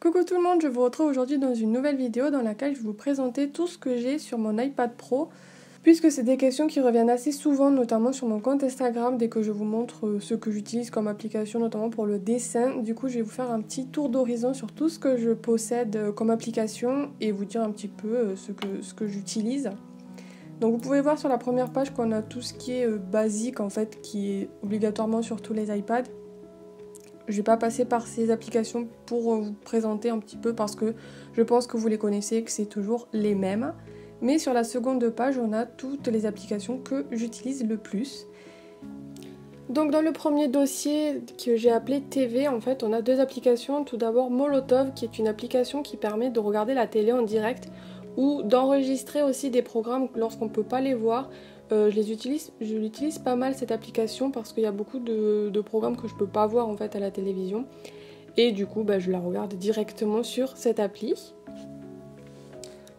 Coucou tout le monde, je vous retrouve aujourd'hui dans une nouvelle vidéo dans laquelle je vais vous présenter tout ce que j'ai sur mon iPad Pro, puisque c'est des questions qui reviennent assez souvent, notamment sur mon compte Instagram, dès que je vous montre ce que j'utilise comme application, notamment pour le dessin. Du coup, je vais vous faire un petit tour d'horizon sur tout ce que je possède comme application et vous dire un petit peu ce que j'utilise. Donc vous pouvez voir sur la première page qu'on a tout ce qui est basique en fait, qui est obligatoirement sur tous les iPads. Je ne vais pas passer par ces applications pour vous présenter un petit peu parce que je pense que vous les connaissez, que c'est toujours les mêmes. Mais sur la seconde page, on a toutes les applications que j'utilise le plus. Donc dans le premier dossier que j'ai appelé TV, en fait, on a deux applications. Tout d'abord Molotov, qui est une application qui permet de regarder la télé en direct ou d'enregistrer aussi des programmes lorsqu'on ne peut pas les voir. Je l'utilise pas mal cette application parce qu'il y a beaucoup de programmes que je peux pas voir en fait à la télévision. Et du coup, je la regarde directement sur cette appli.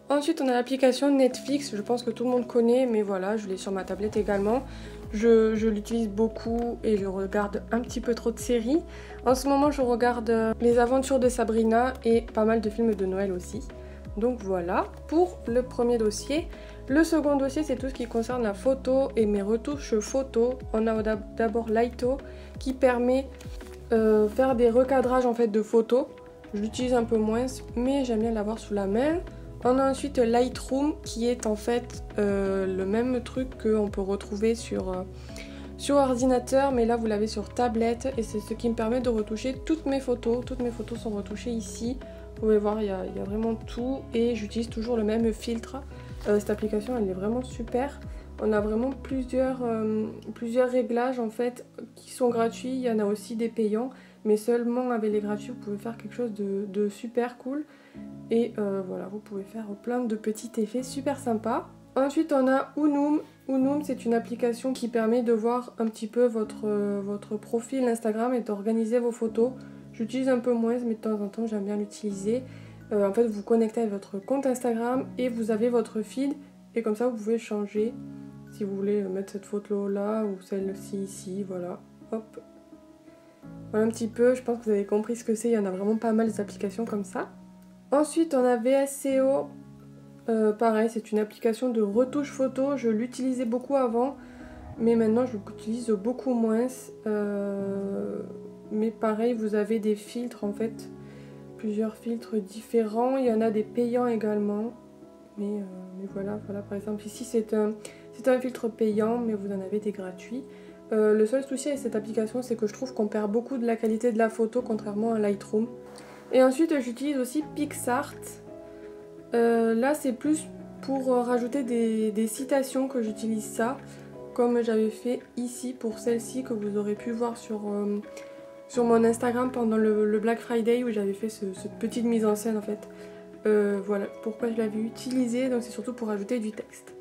Ensuite, on a l'application Netflix, je pense que tout le monde connaît, mais voilà, je l'ai sur ma tablette également. Je l'utilise beaucoup et je regarde un petit peu trop de séries. En ce moment, je regarde Les Aventures de Sabrina et pas mal de films de Noël aussi. Donc voilà pour le premier dossier. Le second dossier, c'est tout ce qui concerne la photo et mes retouches photos. On a d'abord Lighto qui permet de faire des recadrages en fait de photos. Je l'utilise un peu moins, mais j'aime bien l'avoir sous la main. On a ensuite Lightroom qui est en fait le même truc qu'on peut retrouver sur ordinateur, mais là vous l'avez sur tablette et c'est ce qui me permet de retoucher toutes mes photos. Toutes mes photos sont retouchées ici. Vous pouvez voir, il y a vraiment tout et j'utilise toujours le même filtre. Cette application, elle est vraiment super. On a vraiment plusieurs réglages en fait qui sont gratuits. Il y en a aussi des payants, mais seulement avec les gratuits, vous pouvez faire quelque chose de super cool. Et voilà, vous pouvez faire plein de petits effets super sympas. Ensuite, on a Unum. Unum, c'est une application qui permet de voir un petit peu votre profil Instagram et d'organiser vos photos. J'utilise un peu moins, mais de temps en temps, j'aime bien l'utiliser. En fait, vous vous connectez avec votre compte Instagram et vous avez votre feed. Et comme ça, vous pouvez changer si vous voulez mettre cette photo là ou celle-ci ici. Voilà, hop. Voilà un petit peu, je pense que vous avez compris ce que c'est. Il y en a vraiment pas mal d'applications comme ça. Ensuite, on a VSCO. Pareil, c'est une application de retouche photo. Je l'utilisais beaucoup avant, mais maintenant je l'utilise beaucoup moins. Mais pareil, vous avez des filtres en fait, plusieurs filtres différents. Il y en a des payants également. Mais voilà, par exemple ici c'est un filtre payant, mais vous en avez des gratuits. Le seul souci avec cette application, c'est que je trouve qu'on perd beaucoup de la qualité de la photo, contrairement à Lightroom. Et ensuite, j'utilise aussi PixArt. Là, c'est plus pour rajouter des citations que j'utilise ça, comme j'avais fait ici pour celle-ci que vous aurez pu voir sur mon Instagram pendant le Black Friday où j'avais fait cette petite mise en scène en fait. Voilà pourquoi je l'avais utilisée, donc c'est surtout pour ajouter du texte.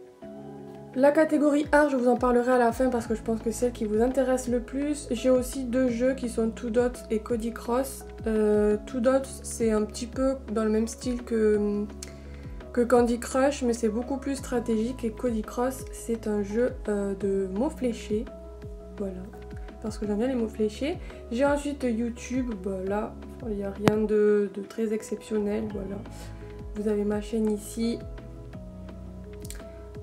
La catégorie art, je vous en parlerai à la fin parce que je pense que c'est celle qui vous intéresse le plus. J'ai aussi deux jeux qui sont Two Dots et Cody Cross. Two Dots, c'est un petit peu dans le même style que Candy Crush, mais c'est beaucoup plus stratégique. Et Cody Cross, c'est un jeu de mots fléchés. Voilà, parce que j'aime bien les mots fléchés. J'ai ensuite YouTube, là, il n'y a rien de très exceptionnel. Voilà, vous avez ma chaîne ici.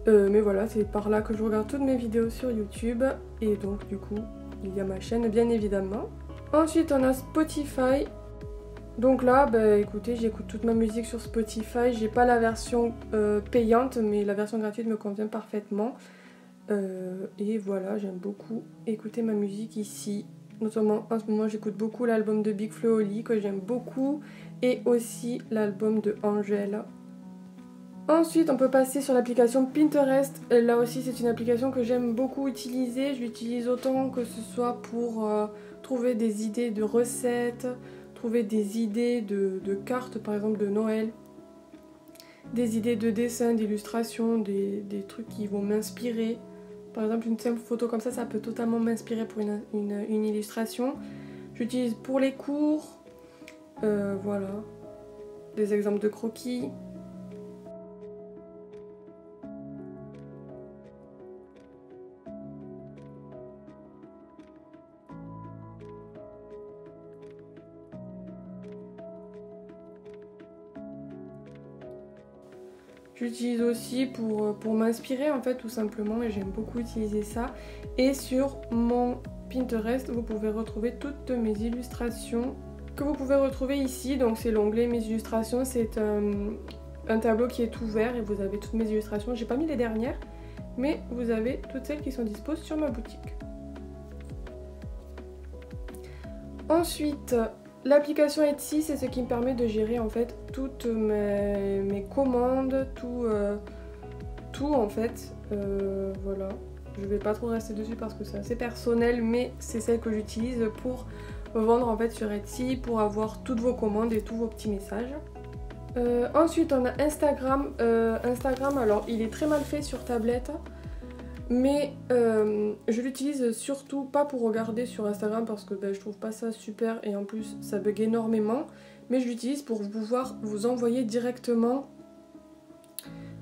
Mais voilà, c'est par là que je regarde toutes mes vidéos sur YouTube. Et donc du coup, il y a ma chaîne bien évidemment. Ensuite, on a Spotify. Donc là, écoutez, j'écoute toute ma musique sur Spotify. J'ai pas la version payante, mais la version gratuite me convient parfaitement. Et voilà, j'aime beaucoup écouter ma musique ici. Notamment en ce moment, j'écoute beaucoup l'album de Big Flo et Oli que j'aime beaucoup. Et aussi l'album de Angèle. Ensuite, on peut passer sur l'application Pinterest. Là aussi, c'est une application que j'aime beaucoup utiliser. Je l'utilise autant que ce soit pour trouver des idées de recettes, trouver des idées de cartes, par exemple de Noël, des idées de dessins, d'illustrations, des trucs qui vont m'inspirer. Par exemple, une simple photo comme ça peut totalement m'inspirer pour une illustration. J'utilise pour les cours, voilà, des exemples de croquis. J'utilise aussi pour m'inspirer en fait tout simplement et j'aime beaucoup utiliser ça. Et sur mon Pinterest, vous pouvez retrouver toutes mes illustrations que vous pouvez retrouver ici. Donc c'est l'onglet mes illustrations, c'est un tableau qui est ouvert et vous avez toutes mes illustrations. J'ai pas mis les dernières, mais vous avez toutes celles qui sont dispo sur ma boutique. Ensuite, l'application Etsy, c'est ce qui me permet de gérer en fait toutes mes commandes, tout en fait. Voilà, je vais pas trop rester dessus parce que c'est assez personnel, mais c'est celle que j'utilise pour vendre en fait sur Etsy, pour avoir toutes vos commandes et tous vos petits messages. Ensuite, on a Instagram. Instagram, alors il est très mal fait sur tablette. Mais je l'utilise surtout pas pour regarder sur Instagram parce que je trouve pas ça super et en plus ça bug énormément. Mais je l'utilise pour pouvoir vous envoyer directement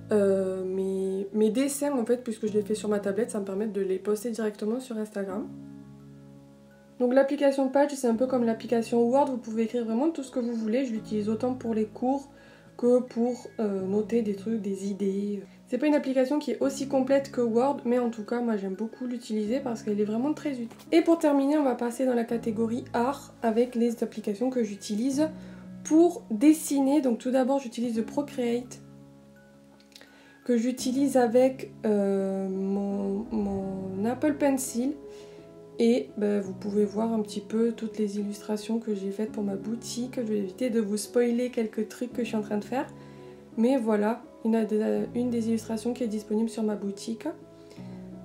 mes dessins en fait, puisque je les fais sur ma tablette, ça me permet de les poster directement sur Instagram. Donc l'application Page, c'est un peu comme l'application Word, vous pouvez écrire vraiment tout ce que vous voulez. Je l'utilise autant pour les cours que pour noter des trucs, des idées. C'est pas une application qui est aussi complète que Word, mais en tout cas moi j'aime beaucoup l'utiliser parce qu'elle est vraiment très utile. Et pour terminer, on va passer dans la catégorie art avec les applications que j'utilise pour dessiner. Donc tout d'abord j'utilise Procreate, que j'utilise avec mon Apple Pencil. Et vous pouvez voir un petit peu toutes les illustrations que j'ai faites pour ma boutique. Je vais éviter de vous spoiler quelques trucs que je suis en train de faire. Mais voilà, une des illustrations qui est disponible sur ma boutique.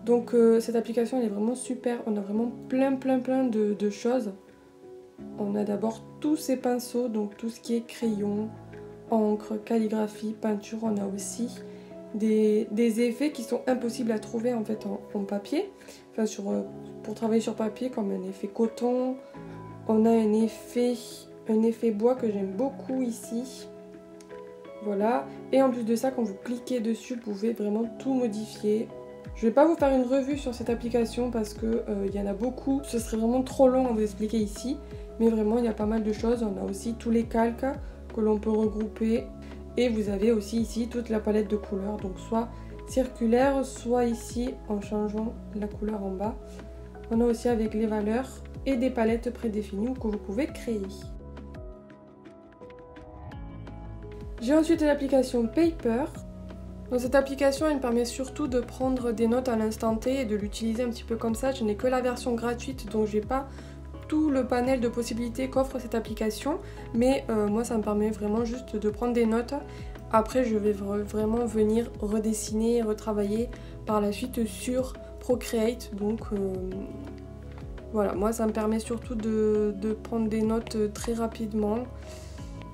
Donc cette application elle est vraiment super. On a vraiment plein de choses. On a d'abord tous ces pinceaux, donc tout ce qui est crayon, encre, calligraphie, peinture. On a aussi des effets qui sont impossibles à trouver en fait en papier. Enfin pour travailler sur papier, comme un effet coton. On a un effet bois que j'aime beaucoup ici. Voilà. Et en plus de ça, quand vous cliquez dessus, vous pouvez vraiment tout modifier. Je vais pas vous faire une revue sur cette application parce que y en a beaucoup. Ce serait vraiment trop long à vous expliquer ici. Mais vraiment, il y a pas mal de choses. On a aussi tous les calques que l'on peut regrouper. Et vous avez aussi ici toute la palette de couleurs. Donc soit circulaire, soit ici en changeant la couleur en bas. On a aussi avec les valeurs et des palettes prédéfinies que vous pouvez créer. J'ai ensuite l'application Paper. Dans cette application, elle me permet surtout de prendre des notes à l'instant T et de l'utiliser un petit peu comme ça. Je n'ai que la version gratuite, donc j'ai pas tout le panel de possibilités qu'offre cette application. Mais moi, ça me permet vraiment juste de prendre des notes. Après, je vais vraiment venir redessiner et retravailler par la suite sur Procreate. Donc voilà, moi ça me permet surtout de prendre des notes très rapidement.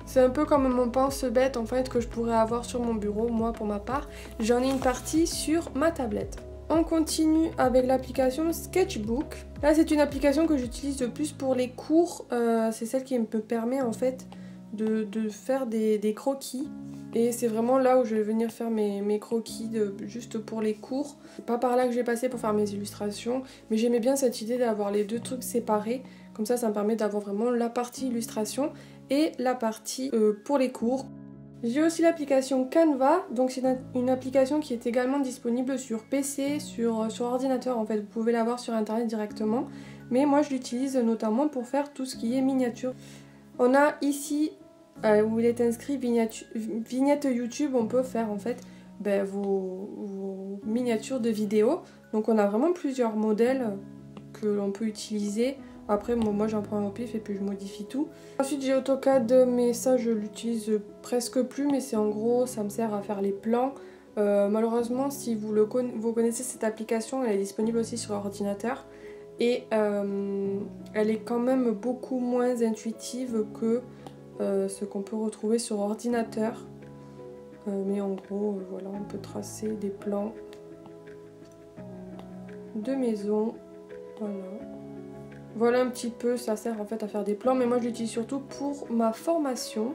C'est un peu comme mon pense-bête en fait que je pourrais avoir sur mon bureau. Moi pour ma part, j'en ai une partie sur ma tablette. On continue avec l'application Sketchbook. Là c'est une application que j'utilise le plus pour les cours. C'est celle qui me permet en fait de faire des croquis. Et c'est vraiment là où je vais venir faire mes croquis juste pour les cours. C'est pas par là que je vais passer pour faire mes illustrations. Mais j'aimais bien cette idée d'avoir les deux trucs séparés. Comme ça me permet d'avoir vraiment la partie illustration et la partie pour les cours. J'ai aussi l'application Canva. Donc c'est une application qui est également disponible sur PC, sur ordinateur. En fait, vous pouvez l'avoir sur internet directement. Mais moi je l'utilise notamment pour faire tout ce qui est miniature. On a ici où il est inscrit vignette YouTube, on peut faire en fait vos miniatures de vidéos. Donc on a vraiment plusieurs modèles que l'on peut utiliser. Après moi j'en prends un au pif et puis je modifie tout. Ensuite j'ai AutoCAD, mais ça je l'utilise presque plus, mais c'est en gros ça me sert à faire les plans. Malheureusement si vous connaissez cette application, elle est disponible aussi sur ordinateur. Et elle est quand même beaucoup moins intuitive que ce qu'on peut retrouver sur ordinateur. Mais en gros, voilà, on peut tracer des plans de maison. Voilà. Voilà un petit peu, ça sert en fait à faire des plans, mais moi je l'utilise surtout pour ma formation.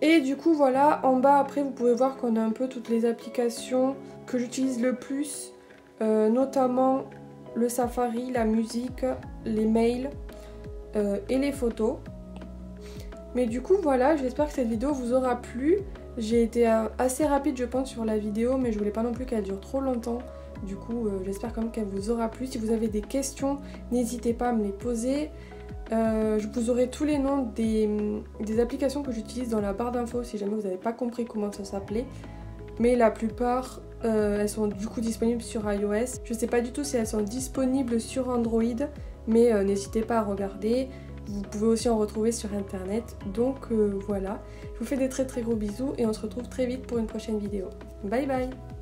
Et du coup voilà, en bas après vous pouvez voir qu'on a un peu toutes les applications que j'utilise le plus, notamment le Safari, la musique, les mails et les photos. Mais du coup voilà, j'espère que cette vidéo vous aura plu. J'ai été assez rapide je pense sur la vidéo, mais je voulais pas non plus qu'elle dure trop longtemps. Du coup j'espère quand même qu'elle vous aura plu. Si vous avez des questions, n'hésitez pas à me les poser. Je vous aurai tous les noms des applications que j'utilise dans la barre d'infos si jamais vous n'avez pas compris comment ça s'appelait. Mais la plupart elles sont du coup disponibles sur iOS. Je sais pas du tout si elles sont disponibles sur Android, mais n'hésitez pas à regarder. Vous pouvez aussi en retrouver sur internet. Donc voilà, je vous fais des très gros bisous et on se retrouve très vite pour une prochaine vidéo. Bye bye!